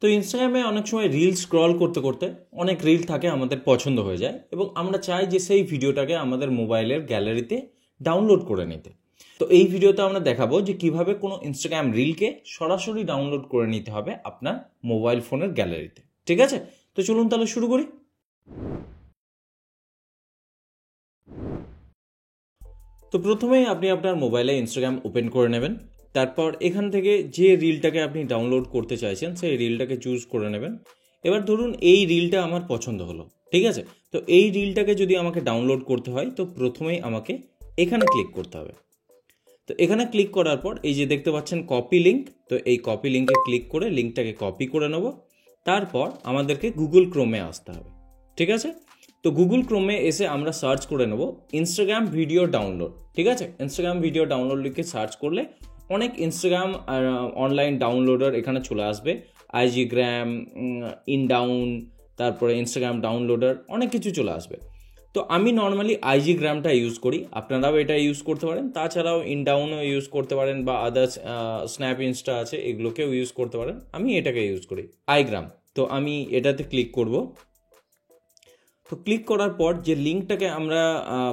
তো ইনস্টাগ্রামে অনেক সময় রিল স্ক্রল করতে করতে অনেক রিল থাকে, আমাদের পছন্দ হয়ে যায় এবং আমরা চাই যে সেই ভিডিওটাকে আমাদের মোবাইলের গ্যালারিতে ডাউনলোড করে নিতে। তো এই ভিডিওতে আমরা দেখাবো যে কিভাবে কোনো ইনস্টাগ্রাম রিলকে সরাসরি ডাউনলোড করে নিতে হবে আপনার মোবাইল ফোনের গ্যালারিতে। ঠিক আছে, তো চলুন তাহলে শুরু করি। তো প্রথমেই আপনি আপনার মোবাইলে ইনস্টাগ্রাম ওপেন করে নেবেন। তারপর এখান থেকে যে রিলটাকে আপনি ডাউনলোড করতে চাইছেন সেই রিলটাকে চুজ করে নেবেন। এবার ধরুন এই রিলটা আমার পছন্দ হলো, ঠিক আছে। তো এই রিলটাকে যদি আমাকে ডাউনলোড করতে হয় তো প্রথমেই আমাকে এখানে ক্লিক করতে হবে। তো এখানে ক্লিক করার পর এই যে দেখতে পাচ্ছেন কপি লিঙ্ক, তো এই কপি লিঙ্কে ক্লিক করে লিঙ্কটাকে কপি করে নেব। তারপর আমাদেরকে গুগল ক্রোমে আসতে হবে, ঠিক আছে। তো গুগল ক্রোমে এসে আমরা সার্চ করে নেব ইনস্টাগ্রাম ভিডিও ডাউনলোড, ঠিক আছে। ইনস্টাগ্রাম ভিডিও ডাউনলোড লিখে সার্চ করলে অনেক ইনস্টাগ্রাম অনলাইন ডাউনলোডার এখানে চলে আসবে। আইজি গ্রাম, ইনডাউন, তারপরে ইনস্টাগ্রাম ডাউনলোডার, অনেক কিছু চলে আসবে। তো আমি নর্মালি আইজি গ্রামটা ইউজ করি, আপনারাও এটা ইউজ করতে পারেন। তাছাড়াও ইনডাউনও ইউজ করতে পারেন বা আদার্স স্ন্যাপ ইনস্টা আছে, এগুলোকেও ইউজ করতে পারেন। আমি এটাকে ইউজ করি, আইগ্রাম। তো আমি এটাতে ক্লিক করব। তো ক্লিক করার পর যে লিঙ্কটাকে আমরা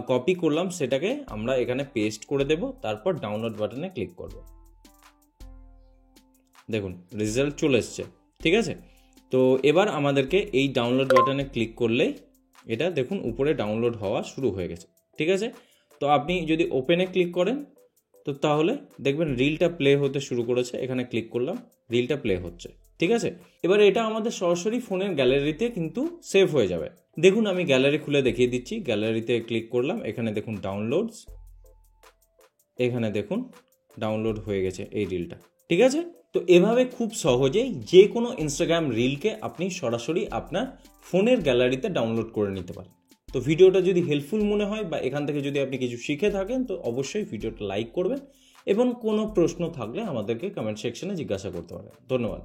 কপি করলাম সেটাকে আমরা এখানে পেস্ট করে দেব। তারপর ডাউনলোড বাটনে ক্লিক করব। দেখুন রেজাল্ট চলে এসছে, ঠিক আছে। তো এবার আমাদেরকে এই ডাউনলোড বাটনে ক্লিক করলে এটা দেখুন উপরে ডাউনলোড হওয়া শুরু হয়ে গেছে, ঠিক আছে। তো আপনি যদি ওপেনে ক্লিক করেন তো তাহলে দেখবেন রিলটা প্লে হতে শুরু করেছে। এখানে ক্লিক করলাম, রিলটা প্লে হচ্ছে, ঠিক আছে। এবার এটা আমাদের সরাসরি ফোনের গ্যালারিতে কিন্তু সেভ হয়ে যাবে। দেখুন আমি গ্যালারি খুলে দেখিয়ে দিচ্ছি। গ্যালারিতে ক্লিক করলাম, এখানে দেখুন ডাউনলোডস, এখানে দেখুন ডাউনলোড হয়ে গেছে এই রিলটা, ঠিক আছে। তো এভাবে খুব সহজেই যে কোনো ইনস্টাগ্রাম রিলকে আপনি সরাসরি আপনার ফোনের গ্যালারিতে ডাউনলোড করে নিতে পারেন। তো ভিডিওটা যদি হেল্পফুল মনে হয় বা এখান থেকে যদি আপনি কিছু শিখে থাকেন তো অবশ্যই ভিডিওটা লাইক করবেন এবং কোনো প্রশ্ন থাকলে আমাদেরকে কমেন্ট সেকশনে জিজ্ঞাসা করতে পারেন। ধন্যবাদ।